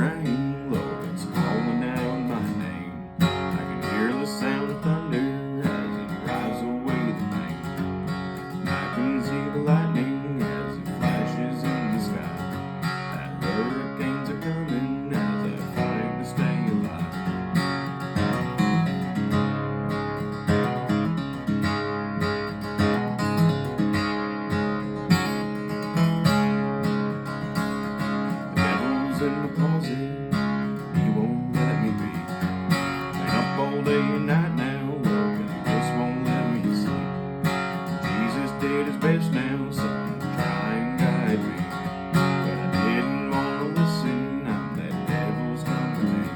rain, Lord, it's calling out my name. I can hear the sound of thunder as it drives away the pain. And I can see the lightning as it flashes in the sky. That hurricanes are coming as I fight to stay alive. In the closet, he won't let me be. Been up all day and night now, Lord, but he just won't let me sleep. Jesus did his best now, son, try and guide me. But I didn't want to listen, I'm that devil's company.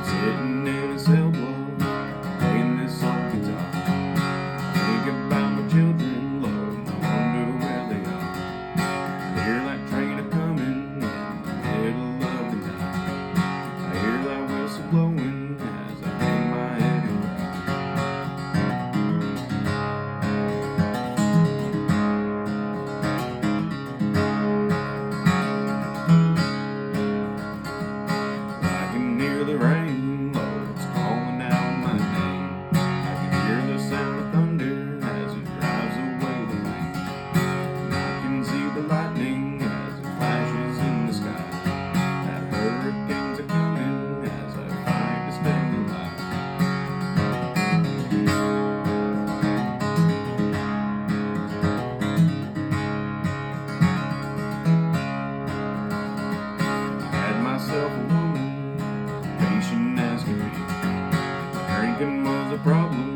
Sitting in a cell block, blowing as I hang my head and I can hear the rain, Lord, it's calling out my name. I can hear the sound of thunder as it drives away the rain. And I can see the lightning as it flashes in the sky. That hurricanes are coming as I fight to stay alive. I had myself a woman, patient as could be. Drinking was a problem.